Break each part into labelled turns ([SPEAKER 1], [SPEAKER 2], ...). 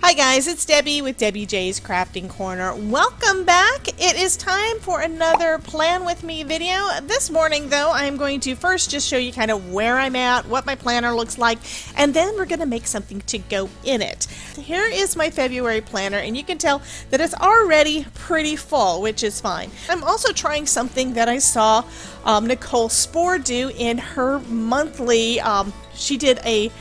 [SPEAKER 1] Hi guys, it's Debbie with Debbie J's Crafting Corner. Welcome back. It is time for another Plan With Me video. This morning though, I'm going to first just show you kind of where I'm at, what my planner looks like, and then we're going to make something to go in it. Here is my February planner, and you can tell that it's already pretty full, which is fine. I'm also trying something that I saw Nicole Spohr do in her monthly, she did a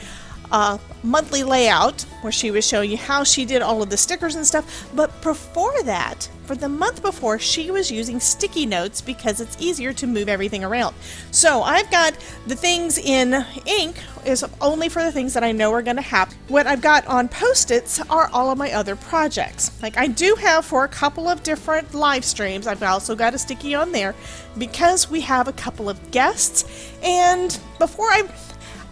[SPEAKER 1] monthly layout where she was showing you how she did all of the stickers and stuff, but before that, for the month before, she was using sticky notes because it's easier to move everything around. So I've got the things in ink is only for the things that I know are going to happen. What I've got on Post-its are all of my other projects. Like I do have for a couple of different live streams, I've also got a sticky on there because we have a couple of guests. And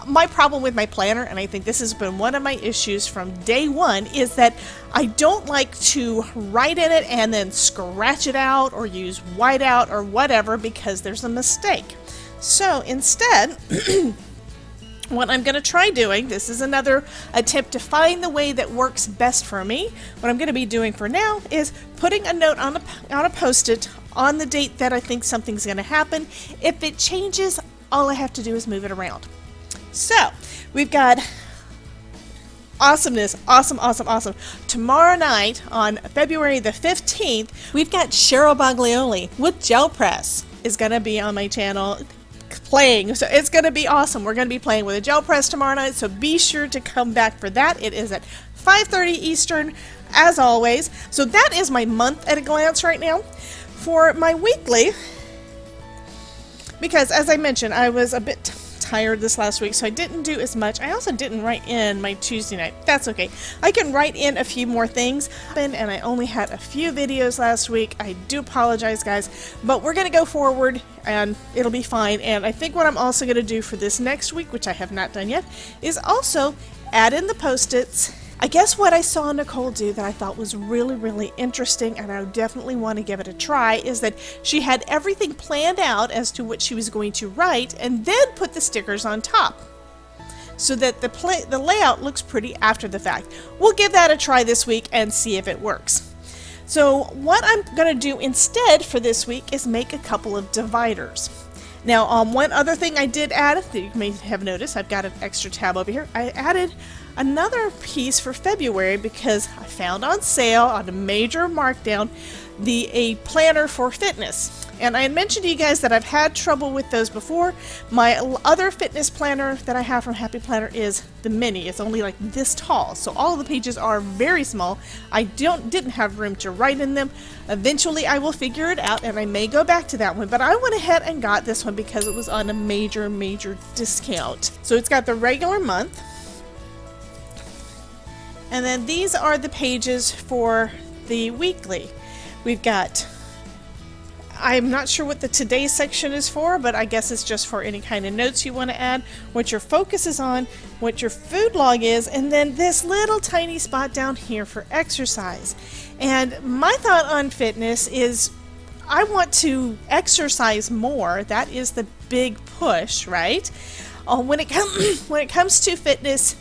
[SPEAKER 1] my problem with my planner, and I think this has been one of my issues from day one, is that I don't like to write in it and then scratch it out or use whiteout or whatever because there's a mistake. So instead, what I'm going to try doing, this is another attempt to find the way that works best for me. What I'm going to be doing for now is putting a note on a Post-it on the date that I think something's going to happen. If it changes, all I have to do is move it around. So, we've got awesomeness, awesome. Tomorrow night, on February the 15th, we've got Cheryl Baglioli with Gel Press is going to be on my channel playing. So it's going to be awesome. We're going to be playing with a gel press tomorrow night, so be sure to come back for that. It is at 5:30 Eastern, as always. So that is my month at a glance right now. For my weekly, because as I mentioned, I was a bit tired this last week, so I didn't do as much. I also didn't write in my Tuesday night. That's okay. I can write in a few more things, and I only had a few videos last week. I do apologize, guys, but we're going to go forward and it'll be fine. And I think what I'm also going to do for this next week, which I have not done yet, is also add in the Post-its. I guess what I saw Nicole do that I thought was really interesting, and I definitely want to give it a try, is that she had everything planned out as to what she was going to write and then put the stickers on top so that the layout looks pretty after the fact. We'll give that a try this week and see if it works. So what I'm going to do instead for this week is make a couple of dividers. Now, one other thing I did add that you may have noticed, I've got an extra tab over here. I added another piece for February because I found on sale on a major markdown a planner for fitness. And I had mentioned to you guys that I've had trouble with those before. My other fitness planner that I have from Happy Planner is the mini. It's only like this tall, so all of the pages are very small. I didn't have room to write in them. Eventually I will figure it out, and I may go back to that one, but I went ahead and got this one because it was on a major discount. So it's got the regular month, and then these are the pages for the weekly. We've got, I'm not sure what the today section is for, but I guess it's just for any kind of notes you want to add, what your focus is on, what your food log is, and then this little tiny spot down here for exercise. And my thought on fitness is I want to exercise more. That is the big push, right? When it comes to fitness,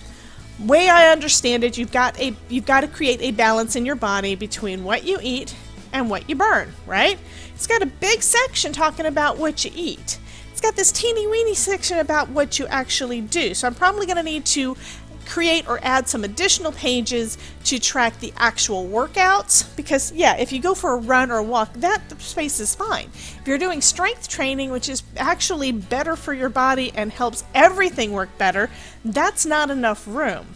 [SPEAKER 1] way I understand it, you've got to create a balance in your body between what you eat and what you burn, right? It's got a big section talking about what you eat. It's got this teeny weeny section about what you actually do. So I'm probably going to need to create or add some additional pages to track the actual workouts, because yeah, if you go for a run or a walk, that space is fine. If you're doing strength training, which is actually better for your body and helps everything work better, that's not enough room.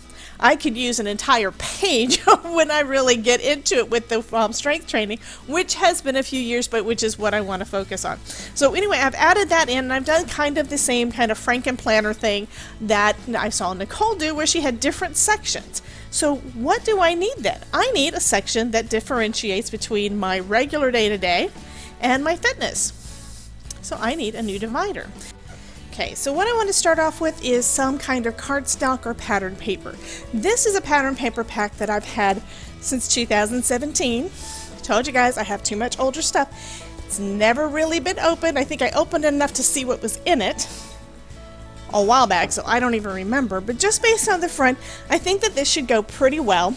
[SPEAKER 1] I could use an entire page when I really get into it with the strength training, which has been a few years, but which is what I want to focus on. So anyway, I've added that in, and I've done kind of the same kind of Franken planner thing that I saw Nicole do, where she had different sections. So what do I need then? I need a section that differentiates between my regular day-to-day and my fitness. So I need a new divider. Okay, so what I want to start off with is some kind of cardstock or pattern paper. This is a pattern paper pack that I've had since 2017. I told you guys I have too much older stuff. It's never really been opened. I think I opened enough to see what was in it a while back, so I don't even remember. But just based on the front, I think that this should go pretty well.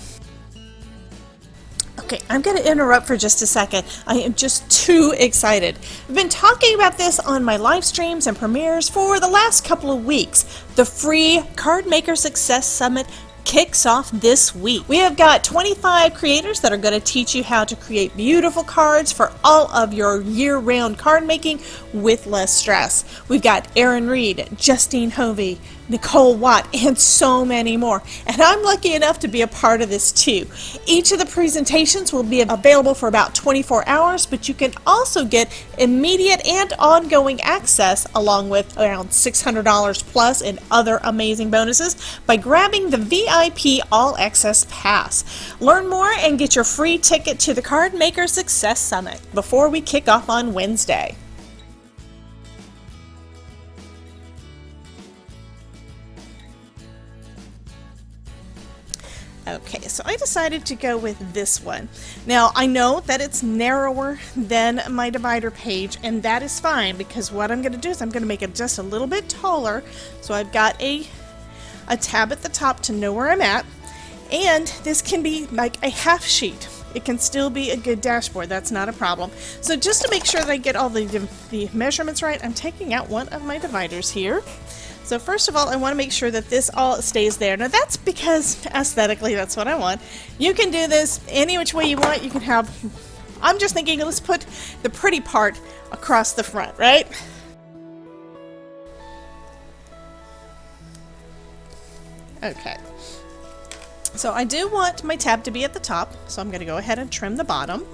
[SPEAKER 1] Okay, I'm going to interrupt for just a second. I am just too excited. I've been talking about this on my live streams and premieres for the last couple of weeks. The free Card Maker Success Summit kicks off this week. We have got 25 creators that are going to teach you how to create beautiful cards for all of your year-round card making with less stress. We've got Erin Reed, Justine Hovey, Nicole Watt, and so many more. And I'm lucky enough to be a part of this too. Each of the presentations will be available for about 24 hours, but you can also get immediate and ongoing access along with around $600 plus in other amazing bonuses by grabbing the VIP All Access Pass. Learn more and get your free ticket to the Card Maker Success Summit before we kick off on Wednesday. Okay, so I decided to go with this one. Now, I know that it's narrower than my divider page, and that is fine because what I'm going to do is I'm going to make it just a little bit taller. So I've got a tab at the top to know where I'm at, and this can be like a half sheet. It can still be a good dashboard, that's not a problem. So just to make sure that I get all the measurements right, I'm taking out one of my dividers here. So first of all, I want to make sure that this all stays there. Now that's because aesthetically that's what I want. You can do this any which way you want. You can have, I'm just thinking let's put the pretty part across the front, right? Okay. So I do want my tab to be at the top, so I'm going to go ahead and trim the bottom.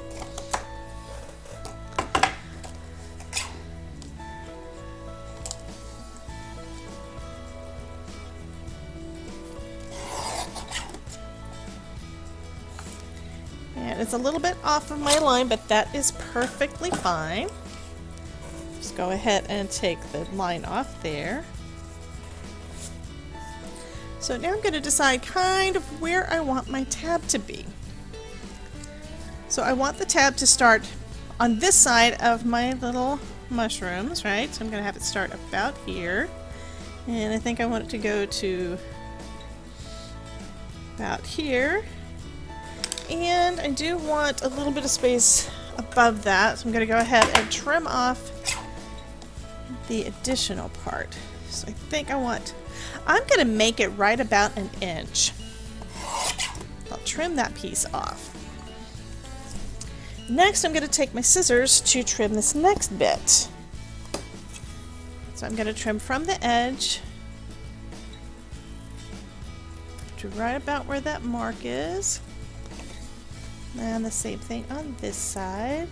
[SPEAKER 1] It's a little bit off of my line, but that is perfectly fine. Just go ahead and take the line off there. So now I'm going to decide kind of where I want my tab to be. So I want the tab to start on this side of my little mushrooms, right? So I'm going to have it start about here. And I think I want it to go to about here. And I do want a little bit of space above that, so I'm going to go ahead and trim off the additional part. So I think I'm going to make it right about an inch. I'll trim that piece off. Next, I'm going to take my scissors to trim this next bit. So I'm going to trim from the edge to right about where that mark is. And the same thing on this side.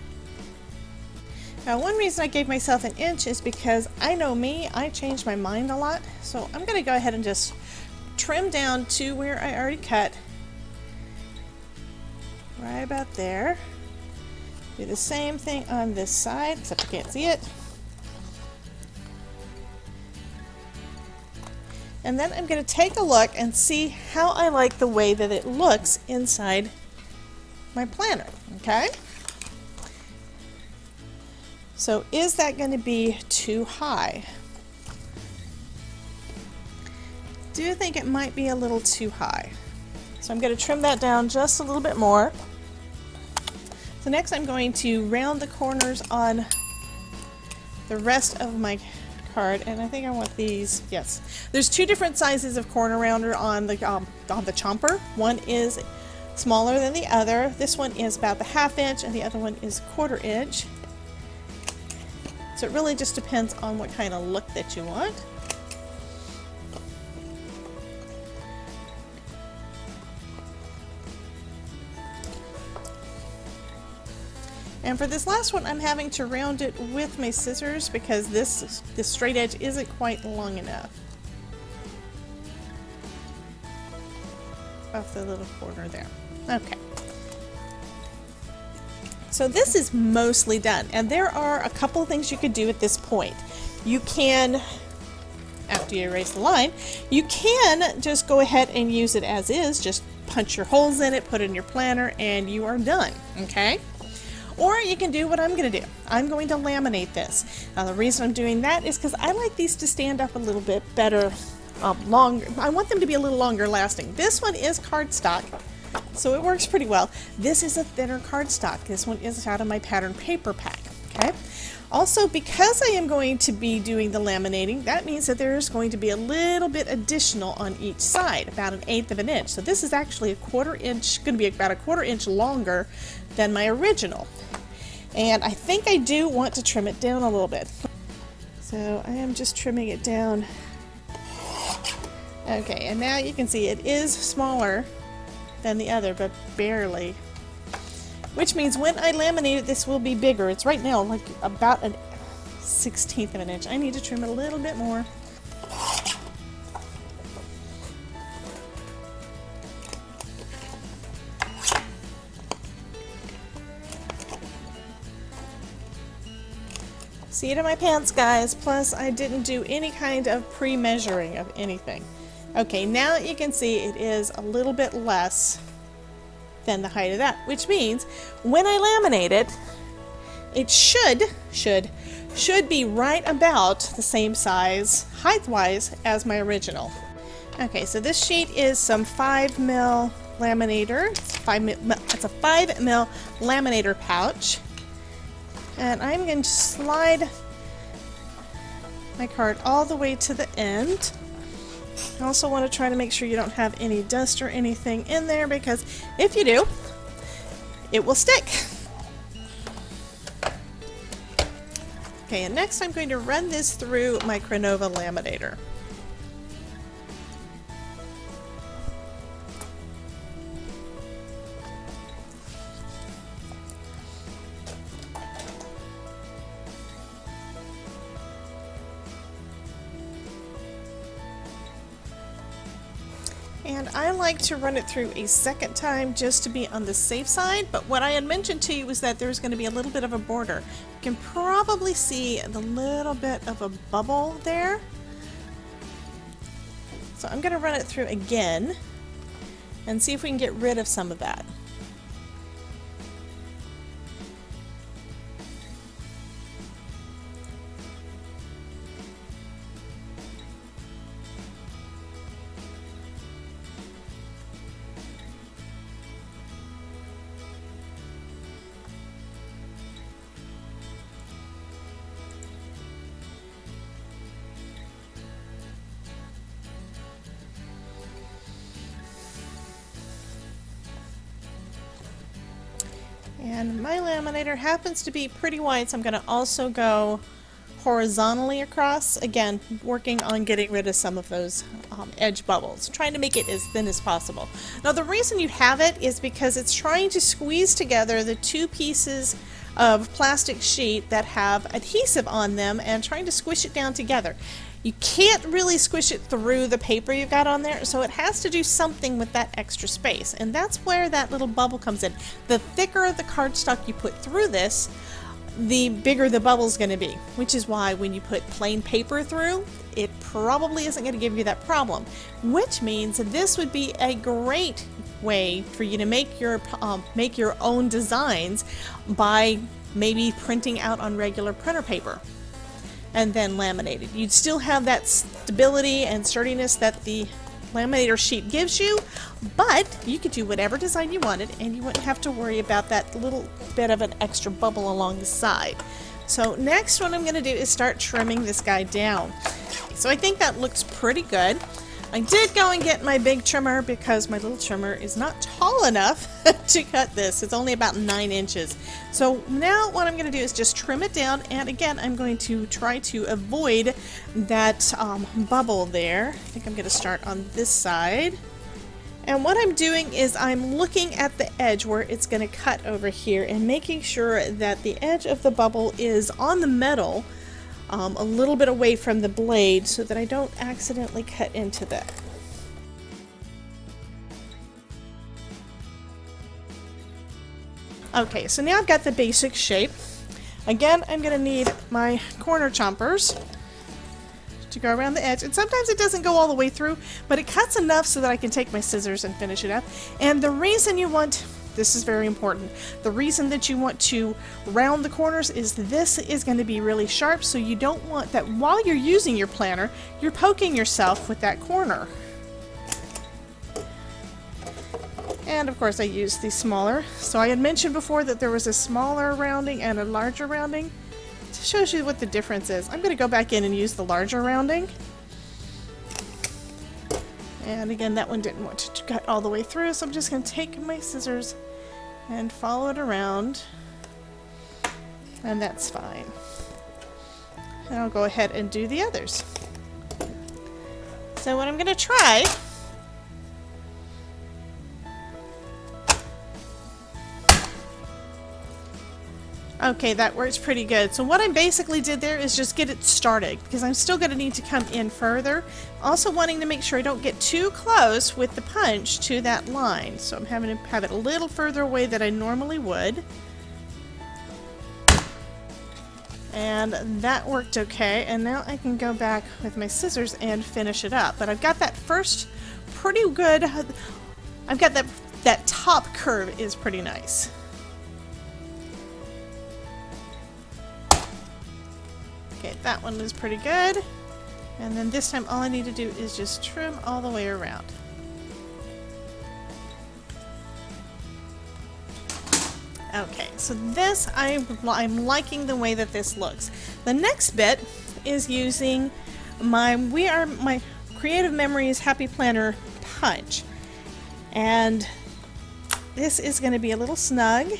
[SPEAKER 1] Now, one reason I gave myself an inch is because I know me, I change my mind a lot. So I'm going to go ahead and just trim down to where I already cut. Right about there. Do the same thing on this side, except I can't see it. And then I'm going to take a look and see how I like the way that it looks inside my planner, okay? So is that going to be too high? Do you think it might be a little too high? So I'm going to trim that down just a little bit more. So next I'm going to round the corners on the rest of my card, and I think I want these, yes. There's two different sizes of corner rounder on the chomper. One is smaller than the other. This one is about the 1/2 inch and the other one is 1/4 inch. So it really just depends on what kind of look that you want. And for this last one, I'm having to round it with my scissors because this straight edge isn't quite long enough. Off the little corner there. Okay. So this is mostly done, and there are a couple of things you could do at this point. You can, after you erase the line, you can just go ahead and use it as is. Just punch your holes in it, put it in your planner, and you are done, okay? Or you can do what I'm going to do. I'm going to laminate this. Now the reason I'm doing that is because I like these to stand up a little bit better, longer. I want them to be a little longer lasting. This one is cardstock, So it works pretty well. This is a thinner cardstock. This one is out of my pattern paper pack. Okay. Also, because I am going to be doing the laminating, that means that there's going to be a little bit additional on each side, about 1/8 of an inch. So this is actually a 1/4 inch, going to be about a 1/4 inch longer than my original. And I think I do want to trim it down a little bit. So I am just trimming it down. Okay, and now you can see it is smaller than the other, but barely. Which means when I laminate it, this will be bigger. It's right now like about a 1/16 of an inch. I need to trim it a little bit more. Seat of my pants, guys. Plus, I didn't do any kind of pre-measuring of anything. Okay, now you can see it is a little bit less than the height of that, which means when I laminate it, it should be right about the same size height-wise as my original. Okay, so this sheet is some 5mm laminator. It's a 5mm laminator pouch. And I'm going to slide my card all the way to the end. I also want to try to make sure you don't have any dust or anything in there, because if you do, it will stick. Okay, and next I'm going to run this through my Cronova laminator. And I like to run it through a second time just to be on the safe side, but what I had mentioned to you was that there's going to be a little bit of a border. You can probably see the little bit of a bubble there. So I'm going to run it through again and see if we can get rid of some of that. And my laminator happens to be pretty wide, so I'm going to also go horizontally across, again working on getting rid of some of those edge bubbles, trying to make it as thin as possible. Now the reason you have it is because it's trying to squeeze together the two pieces of plastic sheet that have adhesive on them and trying to squish it down together. You can't really squish it through the paper you've got on there, so it has to do something with that extra space, and that's where that little bubble comes in. The thicker the cardstock you put through this, the bigger the bubble's going to be, which is why when you put plain paper through, it probably isn't going to give you that problem, which means this would be a great way for you to make your own designs by maybe printing out on regular printer paper and then laminated. You'd still have that stability and sturdiness that the laminator sheet gives you, but you could do whatever design you wanted and you wouldn't have to worry about that little bit of an extra bubble along the side. So next, what I'm going to do is start trimming this guy down. So I think that looks pretty good. I did go and get my big trimmer because my little trimmer is not tall enough to cut this. It's only about 9 inches. So now what I'm going to do is just trim it down, and again I'm going to try to avoid that bubble there. I think I'm going to start on this side. And what I'm doing is I'm looking at the edge where it's going to cut over here and making sure that the edge of the bubble is on the metal, a little bit away from the blade so that I don't accidentally cut into that. Okay, so now I've got the basic shape. Again, I'm going to need my corner chompers to go around the edge, and sometimes it doesn't go all the way through, but it cuts enough so that I can take my scissors and finish it up. And the reason you want, this is very important, the reason that you want to round the corners is this is going to be really sharp, so you don't want that while you're using your planner, you're poking yourself with that corner. And of course I used the smaller. So I had mentioned before that there was a smaller rounding and a larger rounding. It shows you what the difference is. I'm going to go back in and use the larger rounding. And again, that one didn't want to cut all the way through, so I'm just going to take my scissors and follow it around. And that's fine. And I'll go ahead and do the others. So what I'm going to try okay, that works pretty good. So what I basically did there is just get it started, because I'm still going to need to come in further. Also wanting to make sure I don't get too close with the punch to that line. So I'm having to have it a little further away than I normally would. And that worked okay. And now I can go back with my scissors and finish it up. But I've got that first pretty good. I've got that top curve is pretty nice. Okay, that one is pretty good. And then this time all I need to do is just trim all the way around. Okay, so this, I'm liking the way that this looks. The next bit is using my Creative Memories Happy Planner punch. And this is going to be a little snug.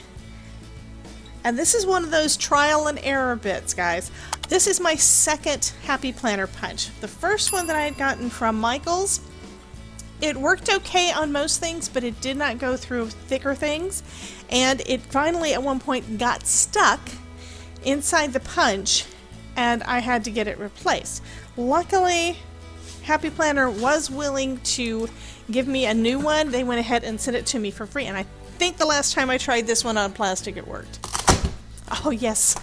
[SPEAKER 1] And this is one of those trial and error bits, guys. This is my second Happy Planner punch. The first one that I had gotten from Michael's, it worked okay on most things, but it did not go through thicker things. And it finally at one point got stuck inside the punch, and I had to get it replaced. Luckily, Happy Planner was willing to give me a new one. They went ahead and sent it to me for free, and I think the last time I tried this one on plastic, it worked. Oh yes.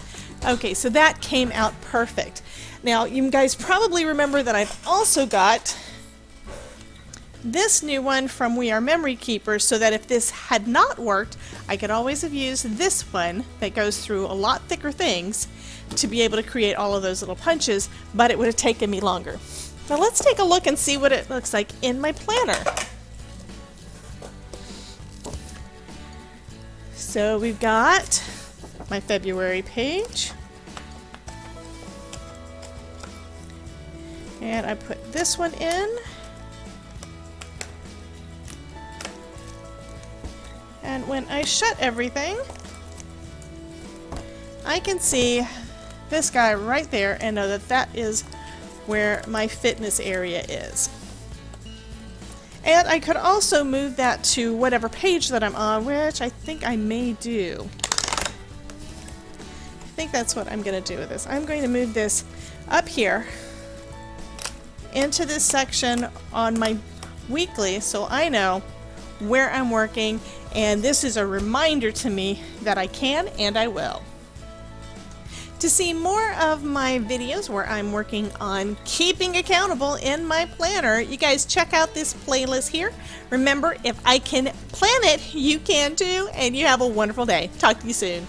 [SPEAKER 1] Okay, so that came out perfect. Now, you guys probably remember that I've also got this new one from We Are Memory Keepers, so that if this had not worked, I could always have used this one that goes through a lot thicker things to be able to create all of those little punches, but it would have taken me longer. Now let's take a look and see what it looks like in my planner. So we've got my February page, and I put this one in, and when I shut everything, I can see this guy right there and know that that is where my fitness area is. And I could also move that to whatever page that I'm on, which I think I may do. I think that's what I'm going to do with this. I'm going to move this up here into this section on my weekly, so I know where I'm working, and this is a reminder to me that I can and I will. To see more of my videos where I'm working on keeping accountable in my planner, you guys check out this playlist here. Remember, if I can plan it, you can too, and you have a wonderful day. Talk to you soon.